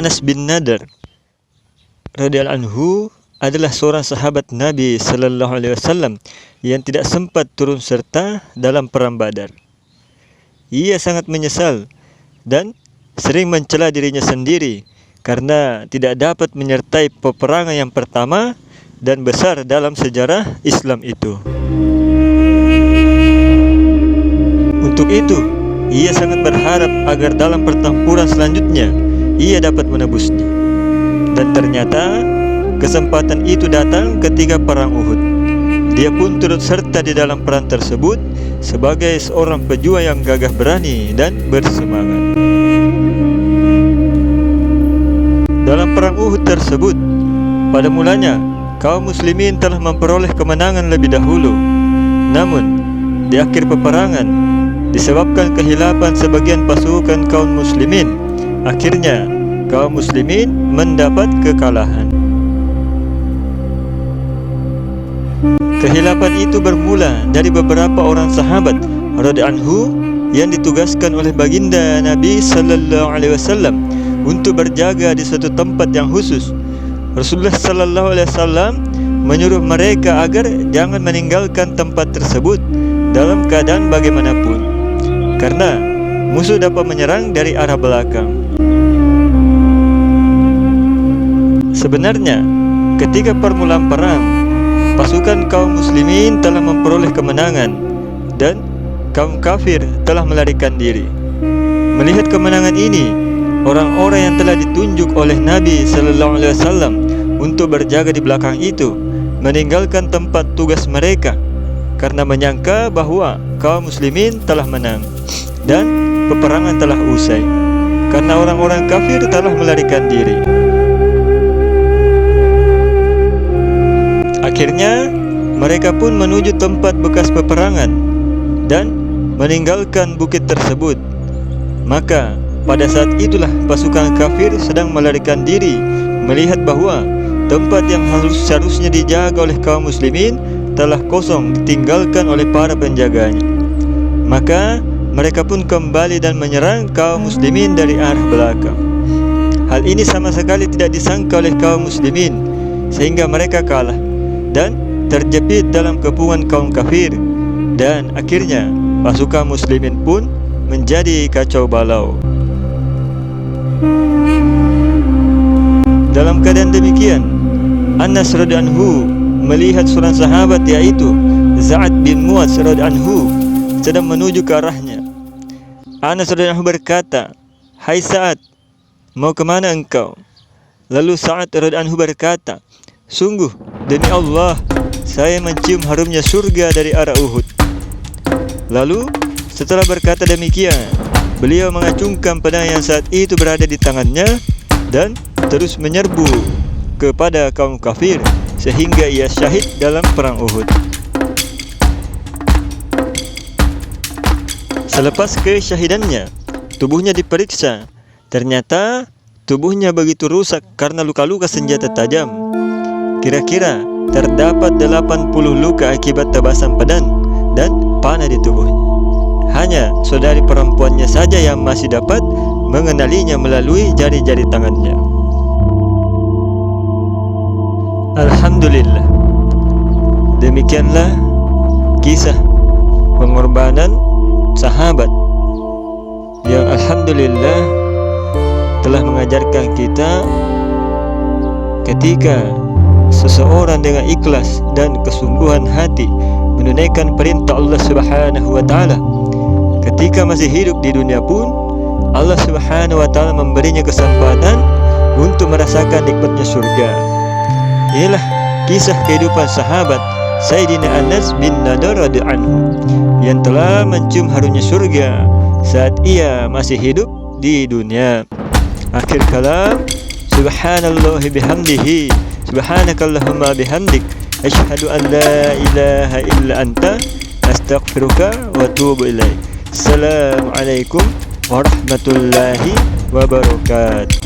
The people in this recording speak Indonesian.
Anas bin Nadr radhiyallahu anhu adalah seorang sahabat Nabi sallallahu alaihi wasallam yang tidak sempat turun serta dalam perang Badar. Ia sangat menyesal dan sering mencela dirinya sendiri karena tidak dapat menyertai peperangan yang pertama dan besar dalam sejarah Islam itu. Untuk itu, ia sangat berharap agar dalam pertempuran selanjutnya ia dapat menebusnya. Dan ternyata kesempatan itu datang ketika perang Uhud. Dia pun turut serta di dalam perang tersebut sebagai seorang pejuang yang gagah berani dan bersemangat. Dalam perang Uhud tersebut, pada mulanya kaum muslimin telah memperoleh kemenangan lebih dahulu. Namun, di akhir peperangan, disebabkan kehilapan sebagian pasukan kaum muslimin, akhirnya kaum muslimin mendapat kekalahan. Kehilapan itu bermula dari beberapa orang sahabat radhiyallahu anhu yang ditugaskan oleh baginda Nabi sallallahu alaihi wasallam untuk berjaga di suatu tempat yang khusus. Rasulullah sallallahu alaihi wasallam menyuruh mereka agar jangan meninggalkan tempat tersebut dalam keadaan bagaimanapun, karena musuh dapat menyerang dari arah belakang. Sebenarnya, ketika permulaan perang, pasukan kaum muslimin telah memperoleh kemenangan dan kaum kafir telah melarikan diri. Melihat kemenangan ini, orang-orang yang telah ditunjuk oleh Nabi sallallahu alaihi wasallam untuk berjaga di belakang itu meninggalkan tempat tugas mereka karena menyangka bahwa kaum muslimin telah menang dan peperangan telah usai karena orang-orang kafir telah melarikan diri. Akhirnya mereka pun menuju tempat bekas peperangan dan meninggalkan bukit tersebut. Maka pada saat itulah pasukan kafir sedang melarikan diri, melihat bahwa tempat yang seharusnya dijaga oleh kaum muslimin telah kosong ditinggalkan oleh para penjaganya. Maka mereka pun kembali dan menyerang kaum muslimin dari arah belakang. Hal ini sama sekali tidak disangka oleh kaum muslimin, sehingga mereka kalah dan terjepit dalam kepungan kaum kafir, dan akhirnya pasukan muslimin pun menjadi kacau balau. Dalam keadaan demikian, Anas radhiyallahu anhu melihat seorang sahabat yaitu Sa'ad bin Mu'adz radhiyallahu anhu sedang menuju ke arahnya. Anas radhiyallahu anhu berkata, "Hai Sa'ad, mau kemana engkau?" Lalu Sa'ad radhiyallahu anhu berkata, "Sungguh, demi Allah, saya mencium harumnya surga dari arah Uhud." Lalu setelah berkata demikian, beliau mengacungkan pedang yang saat itu berada di tangannya dan terus menyerbu kepada kaum kafir sehingga ia syahid dalam perang Uhud. Selepas kesyahidannya, tubuhnya diperiksa. Ternyata tubuhnya begitu rusak karena luka-luka senjata tajam. Kira-kira terdapat 80 luka akibat tebasan pedang dan panah di tubuhnya. Hanya saudari perempuannya saja yang masih dapat mengenalinya melalui jari-jari tangannya. Alhamdulillah, demikianlah kisah pengorbanan sahabat yang alhamdulillah telah mengajarkan kita ketika seseorang dengan ikhlas dan kesungguhan hati menunaikan perintah Allah Subhanahu wa taala, ketika masih hidup di dunia pun Allah Subhanahu wa taala memberinya kesempatan untuk merasakan nikmatnya surga. Inilah kisah kehidupan sahabat Sayyidina Anas bin Nadr radhiyallahu anhu yang telah mencium harumnya surga saat ia masih hidup di dunia. Akhir kalam, subhanallah bihamdihi, subhanakallahumma bihamdik, asyhadu an la ilaha illa anta, astaghfiruka wa atubu ilaik. Assalamualaikum warahmatullahi wabarakatuh.